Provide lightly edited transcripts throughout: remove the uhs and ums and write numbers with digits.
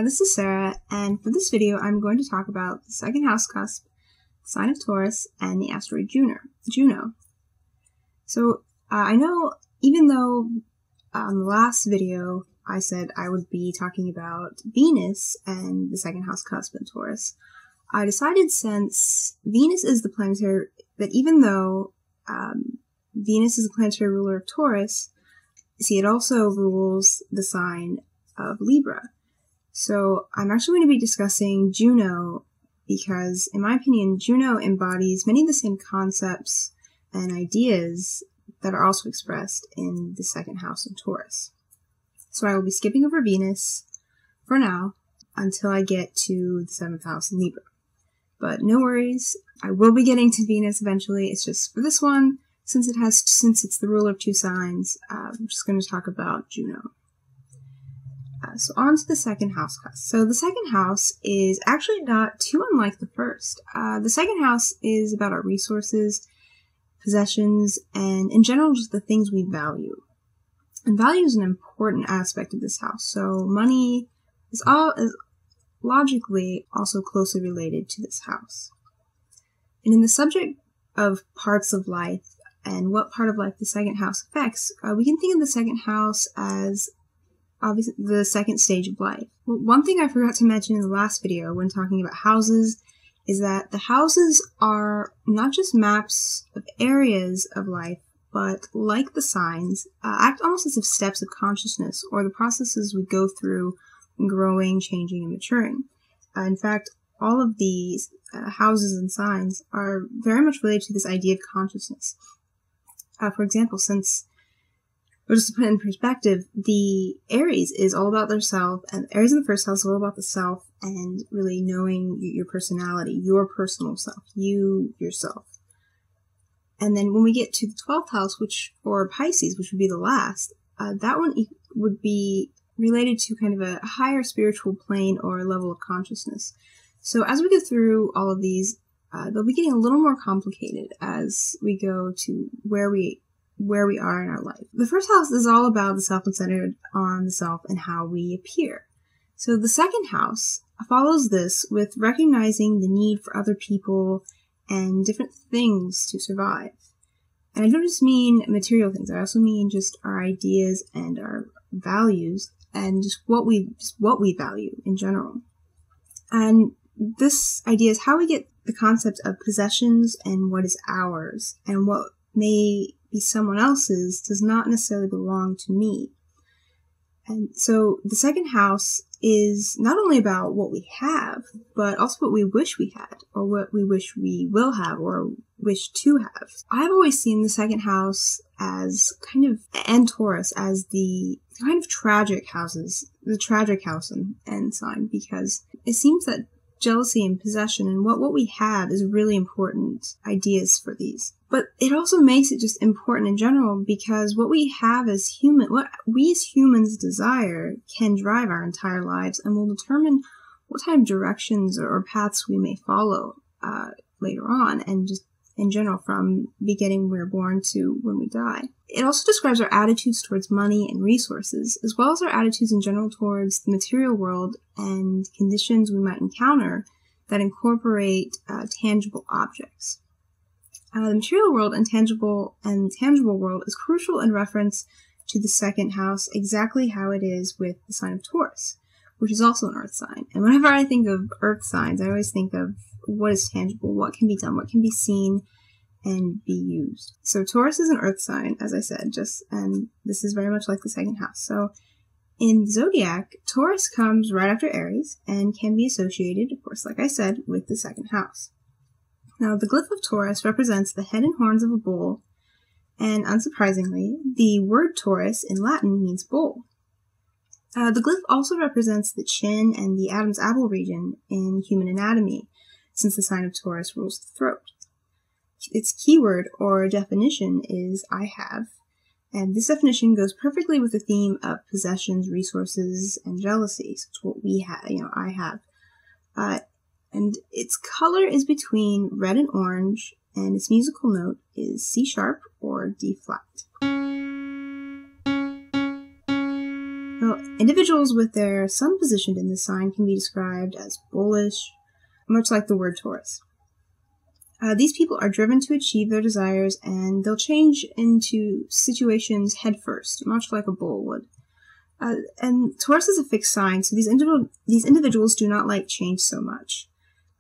this is Sarah, and for this video I'm going to talk about the second house cusp, the sign of Taurus, and the asteroid Juno. So I know even though the last video I said I would be talking about Venus and the second house cusp in Taurus, I decided since Venus is the planetary, that even though Venus is the planetary ruler of Taurus, it also rules the sign of Libra. So I'm actually going to be discussing Juno because, in my opinion, Juno embodies many of the same concepts and ideas that are also expressed in the second house of Taurus. So I will be skipping over Venus for now until I get to the 7th house in Libra. But no worries, I will be getting to Venus eventually. It's just for this one, since it's the ruler of two signs, I'm just going to talk about Juno. So on to the second house cusp. So the second house is actually not too unlike the first. The second house is about our resources, possessions, and in general just the things we value. And value is an important aspect of this house. So money is logically also closely related to this house. And in the subject of parts of life and what part of life the second house affects, we can think of the second house as obviously the second stage of life. Well, one thing I forgot to mention in the last video when talking about houses is that the houses are not just maps of areas of life, but like the signs, act almost as if steps of consciousness or the processes we go through growing, changing, and maturing. In fact, all of these houses and signs are very much related to this idea of consciousness. For example, just to put it in perspective, the Aries is all about their self, and Aries in the first house is all about the self and really knowing your personality, your personal self, yourself. And then when we get to the 12th house, or Pisces, which would be the last, that one would be related to kind of a higher spiritual plane or level of consciousness. So as we go through all of these, they'll be getting a little more complicated as we go to where we are in our life. The first house is all about the self and centered on the self and how we appear. So the second house follows this with recognizing the need for other people and different things to survive. And I don't just mean material things, I also mean just our ideas and our values and just what we value in general. And this idea is how we get the concept of possessions and what is ours, and what may be someone else's does not necessarily belong to me. And so the second house is not only about what we have, but also what we wish we had, or what we wish we will have, or wish to have. I've always seen the second house as and Taurus as the kind of tragic houses, the tragic house and sign, because it seems that jealousy and possession and what we have is really important ideas for these. But it also makes it just important in general because what we have as what we as humans desire can drive our entire lives and will determine what type of directions or paths we may follow later on, and just in general from beginning we're born to when we die. It also describes our attitudes towards money and resources, as well as our attitudes in general towards the material world and conditions we might encounter that incorporate tangible objects. The material world and tangible world is crucial in reference to the second house, exactly how it is with the sign of Taurus, which is also an earth sign. And whenever I think of earth signs, I always think of what is tangible, what can be done, what can be seen and be used. So Taurus is an earth sign, as I said, and this is very much like the second house. So in the zodiac, Taurus comes right after Aries and can be associated, of course, like I said, with the second house. Now, the glyph of Taurus represents the head and horns of a bull, and unsurprisingly, the word Taurus in Latin means bull. The glyph also represents the chin and the Adam's apple region in human anatomy, since the sign of Taurus rules the throat. Its keyword or definition is I have, and this definition goes perfectly with the theme of possessions, resources, and jealousy. So it's what we have, I have. And its color is between red and orange, and its musical note is C sharp or D flat. Well, individuals with their sun positioned in this sign can be described as bullish, much like the word Taurus. These people are driven to achieve their desires, and they'll change into situations headfirst, much like a bull would. And Taurus is a fixed sign, so these individuals do not like change so much.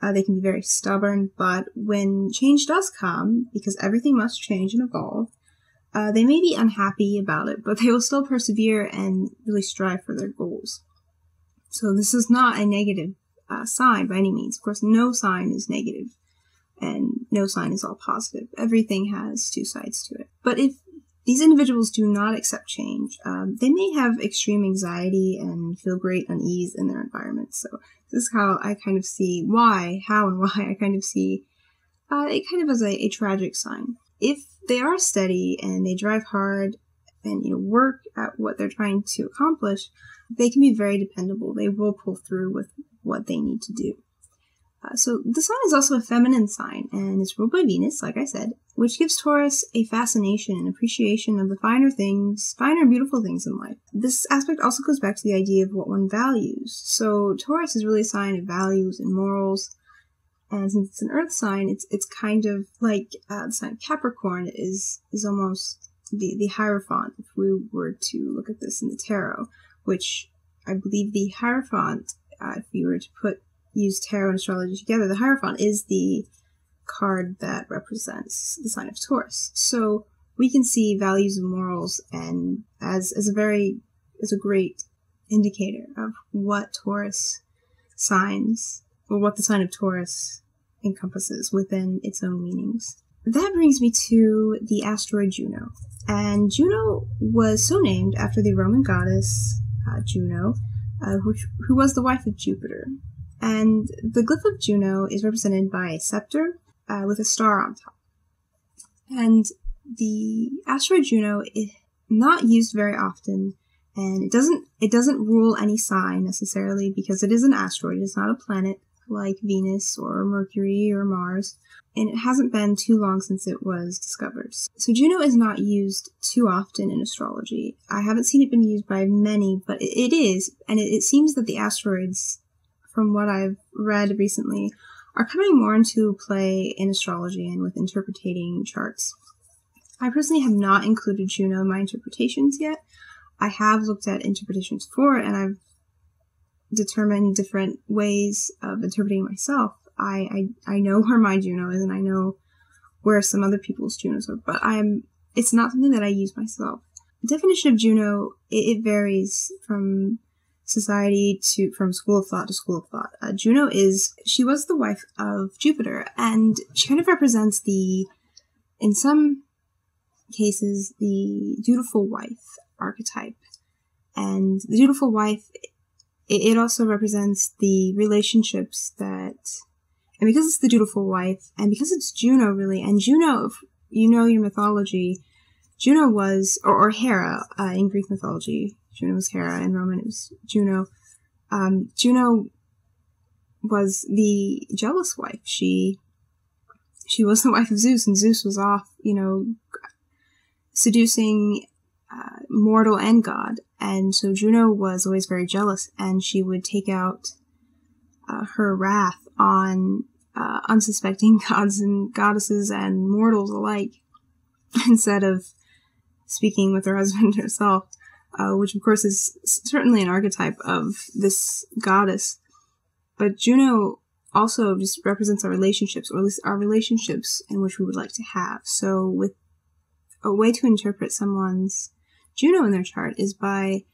They can be very stubborn, but when change does come, because everything must change and evolve, they may be unhappy about it, but they will still persevere and really strive for their goals. So this is not a negative sign by any means. Of course, no sign is negative, and no sign is all positive. Everything has two sides to it. But if these individuals do not accept change, they may have extreme anxiety and feel great unease in their environment. So this is how I kind of see how and why I kind of see it kind of as a tragic sign. If they are steady and they drive hard and work at what they're trying to accomplish, they can be very dependable. They will pull through with what they need to do. So the sign is also a feminine sign, and it's ruled by Venus, like I said, which gives Taurus a fascination and appreciation of the finer beautiful things in life. This aspect also goes back to the idea of what one values. So Taurus is really a sign of values and morals, and since it's an earth sign, it's kind of like the sign of Capricorn is almost the Hierophant, if we were to look at this in the tarot, which I believe the Hierophant, if you were to use tarot and astrology together, the Hierophant is the card that represents the sign of Taurus. So we can see values and morals and as a great indicator of what Taurus signs, or what the sign of Taurus encompasses within its own meanings. That brings me to the asteroid Juno. And Juno was so named after the Roman goddess Juno, who was the wife of Jupiter. And the glyph of Juno is represented by a scepter with a star on top. And the asteroid Juno is not used very often, and it doesn't rule any sign necessarily because it is an asteroid. It's not a planet like Venus or Mercury or Mars, and it hasn't been too long since it was discovered. So Juno is not used too often in astrology. I haven't seen it been used by many, but it is, and it seems that the asteroids, from what I've read recently, are coming more into play in astrology and with interpreting charts. I personally have not included Juno in my interpretations yet. I have looked at interpretations for it, and I've determined different ways of interpreting myself. I know where my Juno is, and I know where some other people's Junos are, but it's not something that I use myself. The definition of Juno, it varies from from school of thought to school of thought. Juno she was the wife of Jupiter, and she kind of represents in some cases, the dutiful wife archetype. And the dutiful wife, it also represents the relationships and because it's the dutiful wife, and because it's Juno really, and Juno, if you know your mythology, Juno was, or Hera in Greek mythology, Juno was Hera, in Roman it was Juno. Juno was the jealous wife. She was the wife of Zeus, and Zeus was off, seducing mortal and god. And so Juno was always very jealous, and she would take out her wrath on unsuspecting gods and goddesses and mortals alike, instead of speaking with her husband herself. Which of course is certainly an archetype of this goddess. But Juno also just represents our relationships, or at least our relationships in which we would like to have. So with a way to interpret someone's Juno in their chart is by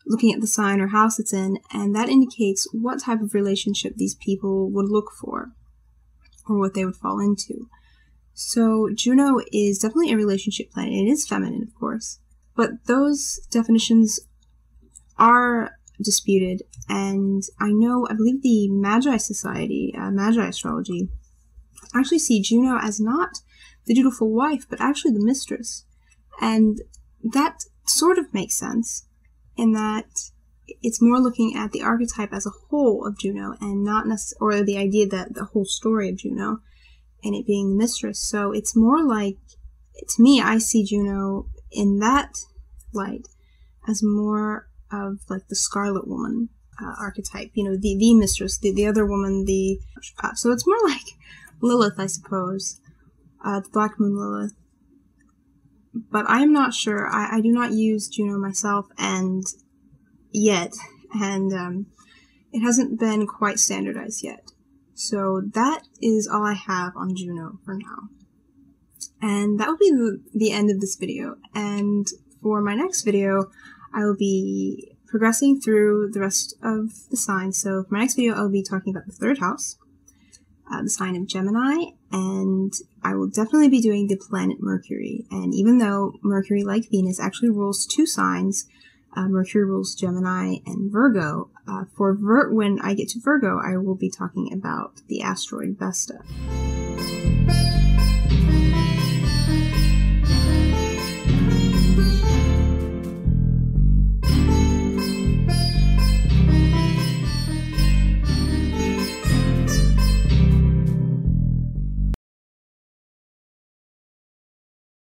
looking at the sign or house it's in, and that indicates what type of relationship these people would look for, or what they would fall into. So Juno is definitely a relationship planet. It is feminine, of course. But those definitions are disputed, and I believe the Magi Society, Magi Astrology, actually see Juno as not the dutiful wife, but actually the mistress. And that sort of makes sense, in that it's more looking at the archetype as a whole of Juno, and not necessarily, or the idea that the whole story of Juno, and it being the mistress. So it's more like, to me, I see Juno in that light as more of like the Scarlet Woman archetype, you know, the mistress, the other woman, so it's more like Lilith, I suppose, the Black Moon Lilith. But I am not sure. I do not use Juno myself, and it hasn't been quite standardized yet. So that is all I have on Juno for now. And that will be the end of this video. And for my next video, I will be progressing through the rest of the signs. So for my next video, I'll be talking about the third house, the sign of Gemini, and I will definitely be doing the planet Mercury. And even though Mercury, like Venus, actually rules two signs, Mercury rules Gemini and Virgo, when I get to Virgo, I will be talking about the asteroid Vesta.